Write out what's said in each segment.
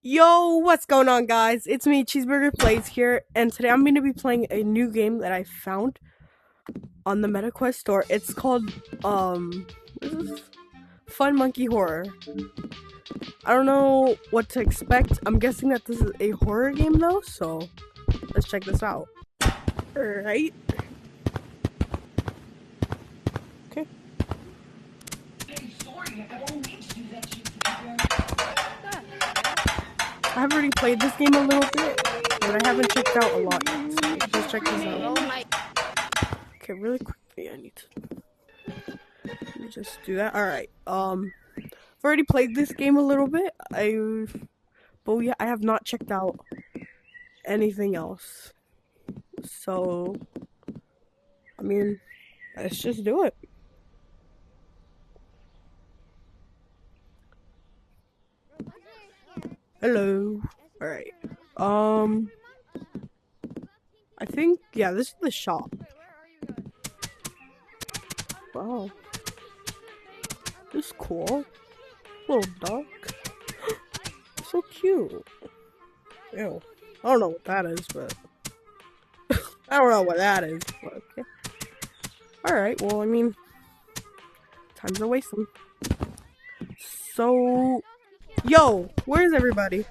Yo, what's going on, guys? It's me, Cheeseburger Plays here, and today I'm going to be playing a new game that I found on the MetaQuest store. It's called, what is this? Fun Monkey Horror. I don't know what to expect. I'm guessing that this is a horror game, though, so let's check this out. Alright. Okay. I've already played this game a little bit, but I haven't checked out a lot yet, so let's check this out. Okay, really quickly, I need to let me just do that. Alright, I've already played this game a little bit. But yeah, I have not checked out anything else. So, I mean, let's just do it. Hello. Alright. I think, yeah, this is the shop. Wow. This is cool. Little duck. So cute. Ew. I don't know what that is, but I don't know what that is, but okay. Alright, well, I mean, time to waste them. So, yo, where's everybody?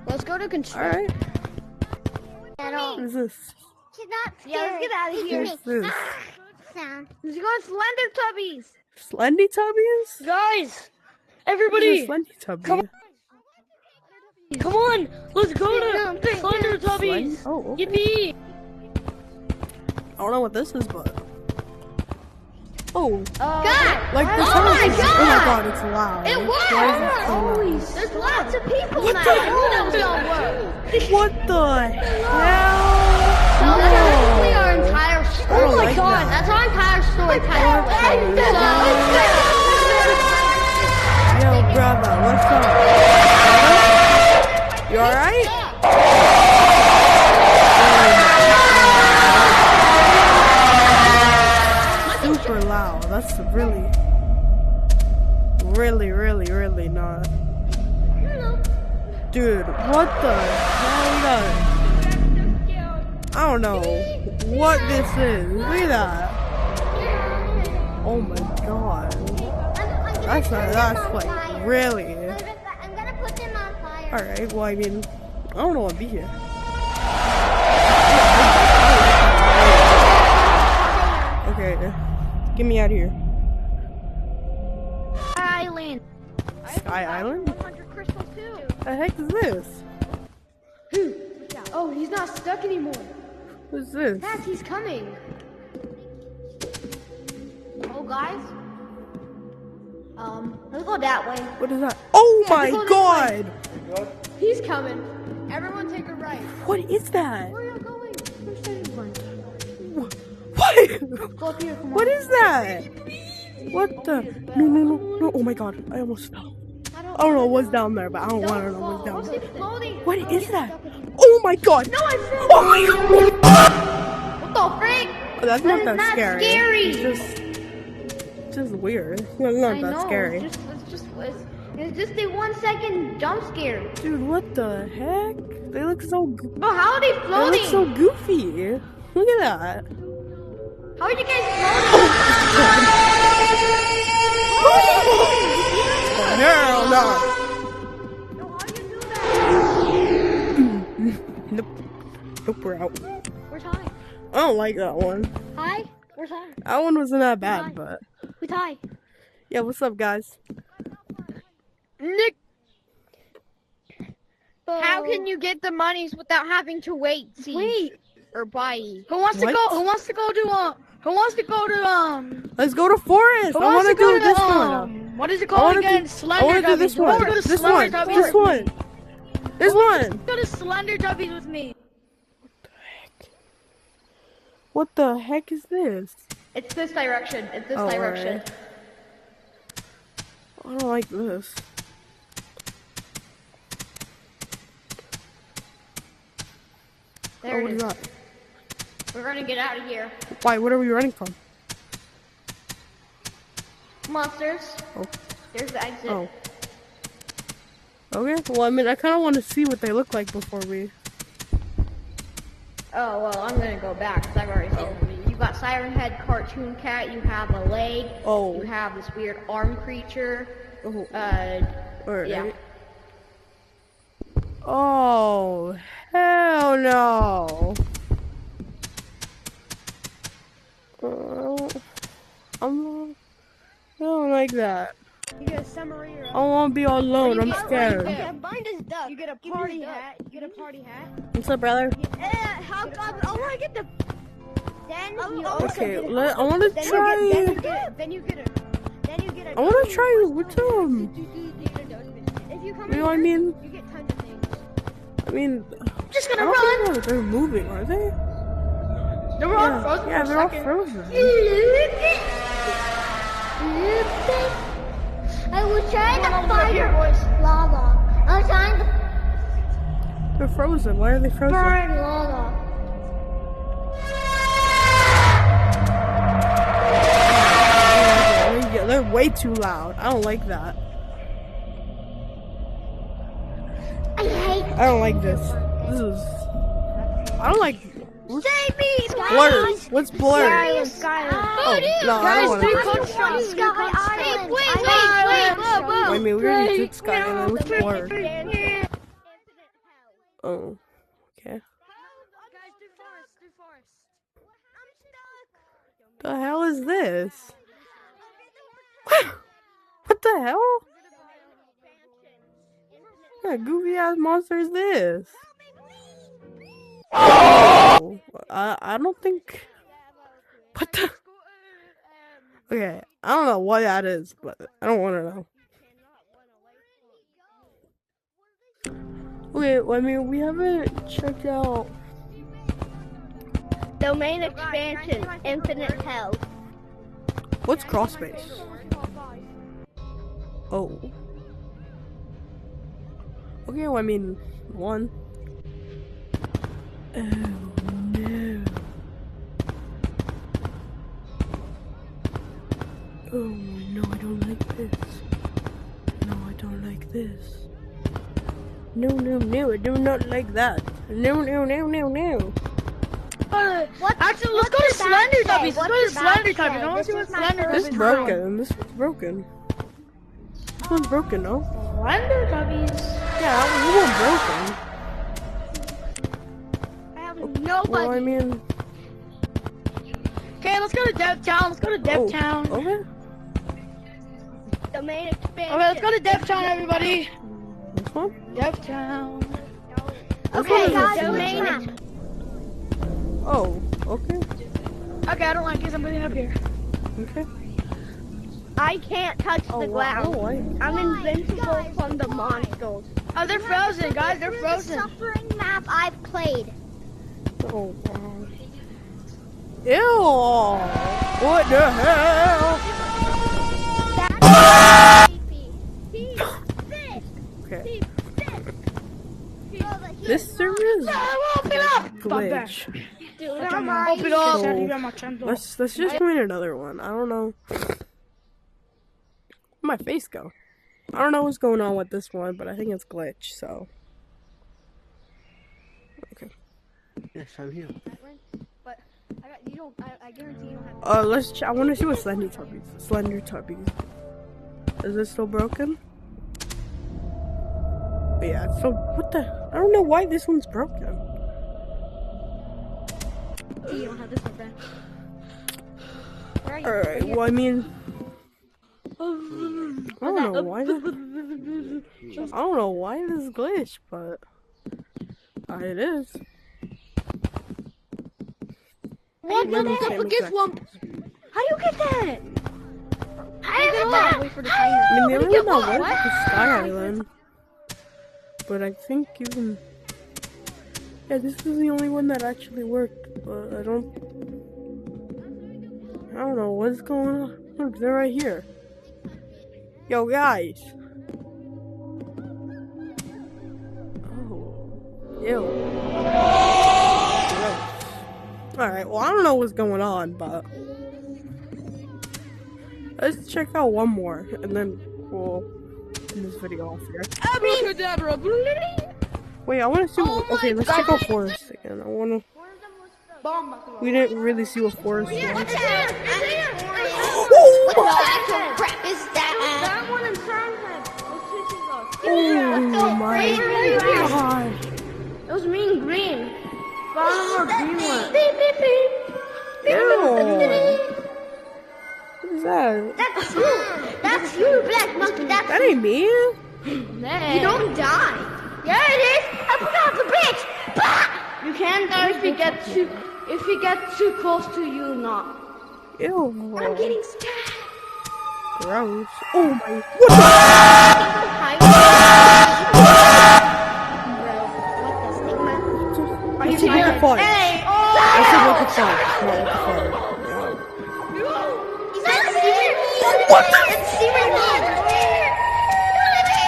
Let's go to construction. Alright. What is this? She's not scared. Yeah, let's get out of here. What's this? Let's go to Slender Tubbies. Slendy Tubbies? Guys, everybody, Slendy Tubby. come on. Let's go to Slender Tubbies. Oh, okay. Yippee. I don't know what this is, but oh, God! like this. Oh my God! Oh my God, it's loud. It Why is it so loud? There's lots of people What now. the I knew that was gonna work. What the hell? No, that's actually our entire story. I don't Oh my like God, that. that's our entire story. Yo, brother, what's up? You alright? Super loud. That's really not. Dude, what the hell? I don't know what this is. Look at that. Oh my God. That's like really. I'm gonna put them on fire. Alright, well, I mean, I don't know what to be here. Okay, get me out of here. Island. Sky Island? 100 crystals too. The heck is this? Oh, he's not stuck anymore. Who's this? Yes, he's coming. Oh, guys. Let's go that way. What is that? Oh my go this God! He's coming. Everyone take a right. What is that? Where are you going? Where's What? Go up here, come on. What is that? What the? No! Oh my God! I almost fell. I don't know what's down there, but I don't want to know what's down there. Floating. What is that? Oh my God! No, I fell. Oh my God! What the frick? Oh, that's not that not scary. scary. It's just weird. It's not that scary. It's just a 1 second jump scare. Dude, what the heck? They look so. Bro, how are they They floating? look so goofy. Look at that. How are you guys floating? Hell no. No, how do you do that? Nope, we're out. Where's Ty? I don't like that one. Hi? Where's Ty? That one wasn't that bad, but Who's Ty? yeah. What's up, guys? Nick. How can you get the monies without having to wait? Or buy? Who wants to What? go? Who wants to go to? Who wants to go to? Let's go to Forest. Who I want wants to go do to this one. What is it I called wanna again? do- Slender I want to do this Who wants one. to go to This Slender one. Tubbies This with one. me? This one. Go to Slender Tubbies with me. What the heck is this? It's this direction. It's this Oh, direction. alright. I don't like this. There Oh, what it is is. that? We're gonna get out of here. Why? What are we running from? monsters. Oh. There's the exit. Oh. Okay. Well, I mean, I kind of want to see what they look like before we. Oh, well, I'm gonna go back because I've already seen them. You've got Siren Head, Cartoon Cat, you have a leg, Oh. you have this weird arm creature, Oh. Alright. yeah. Oh, hell no. I don't like that. You get a summary or I don't want to be all alone. I'm scared. Bind his duck. you get a party hat, What's up, brother? How come? I want to get the. Then you Okay, I want to try. then you get a I want to try with them. if you come You know what I mean? you get tons of things. I mean, just I gonna don't run. think they're moving, are they? They were all frozen Yeah, for a they're all second. frozen. I was trying to Come on, fire boys. lava. I was trying to They're frozen. Why are they frozen? burn lava. Yeah, they're way too loud. I don't like that. I don't like this. This is. I don't like. Save me! Blur. What's blur? Skyline. Oh, no, I don't want to. I mean, we already did Skyline. What's blur? Oh, okay. The hell is this? What the hell? What goofy ass monster is this? Oh, I don't think. What the? Okay, I don't know what that is, but I don't want to know. Okay, well, I mean, we haven't checked out. Domain expansion, infinite hell. What's crawl space? Oh. Okay, well, I mean, one. Oh no. Oh no, I don't like this. No, I don't like this. No, no, no, I do not like that. No, no, no, no, no. Actually, let's go to Slender Tubbies. Let's go to Slender Tubbies. I want to see what Slender Tubbies This is broken. This one's broken. This one's broken, no? Slender Tubbies. Yeah, that one's broken. I have nobody. Well, I mean. Okay, let's go to DevTown. Let's go to DevTown. Oh, okay. Domain expansion. Okay, let's go to DevTown, everybody. This one? DevTown. Okay, This one guys, is domain. Oh, okay. Okay, I don't like this. I'm going up here. Okay. I can't touch the ground. Oh, I'm invincible from the monsters. Oh, they're frozen, guys. They're frozen. Suffering map I've played. Oh, wow. Ew! What the hell? That's Okay. This server is Open up. glitch. Open up. Let's just join another one. I don't know. Where'd my face go? I don't know what's going on with this one, but I think it's glitch, so. Okay. Yes, I'm here. But I guarantee you don't have. Let's I wanna see what Slender Tubbies. Is it still broken? Yeah, so what the I don't know why this one's broken. You don't have this one then. Alright, well I mean I don't know why this glitch, but it is. What? Let me see, Get one. How do you get that? How do you get that? Wait for the I timer. mean, they don't work with the Sky Island, but I think even yeah, this is the only one that actually worked. But I don't know what's going on. Look, they're right here. Yo, guys. Oh, ew. All right. Well, I don't know what's going on, but Let's check out one more, and then we'll end this video off here. Abracadabra. Wait, I want to see. Oh my Okay, let's check out Forest again. I want to. We didn't really see what Forest was. What the actual crap is that? That one in Farmhead was chasing us. Oh my god! It was me and Green. Found more green one. Ew! What is that? That's you. That's you, Black Monkey. That's That ain't me. you. Don't die. Yeah, it is. I put out the bridge. Bah! You can die if you get too close to you, not. Ew. I'm getting stabbed. Gross. Oh my. What the? I said what the fuck? Hey! I said what the fuck? No, what the fuck? He's not seeing me. What? It's seeing me.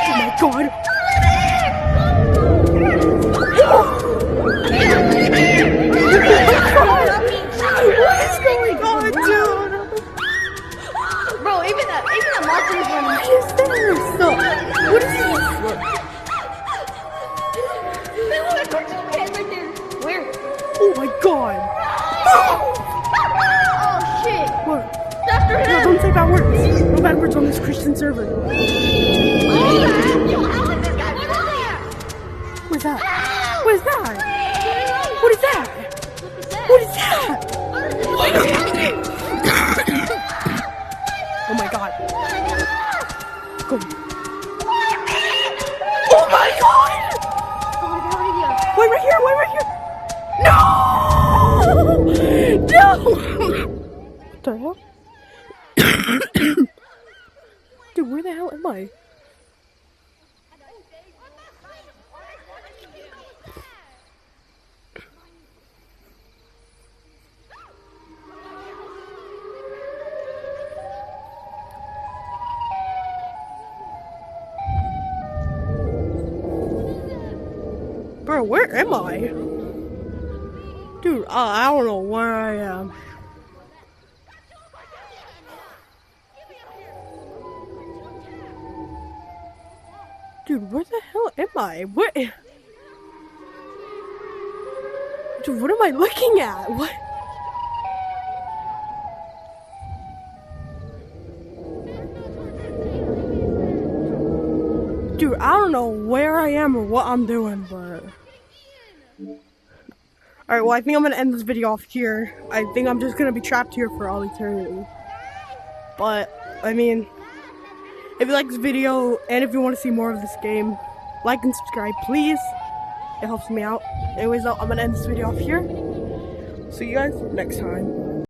Oh my god. What is going on, dude? Bro, even the monsters What is this? What is this? Where? Oh my god. Oh shit! What? After No, him! don't say bad words. No bad words on this Christian server. Yo, how is this guy flying? What is that? What is that? What is that? What is that? Oh my god. Go. Oh my god! Wait right here, wait right here! No! No! What the hell? Dude, where the hell am I? Bro, where am I? Dude, I don't know where I am. Dude, where the hell am I? What? Dude, what am I looking at? What? Dude, I don't know where I am or what I'm doing, but... Alright, well, I think I'm gonna end this video off here. I think I'm just gonna be trapped here for all eternity. But, I mean... If you like this video, and if you want to see more of this game, like and subscribe, please. It helps me out. Anyways, though, I'm gonna end this video off here. See you guys next time.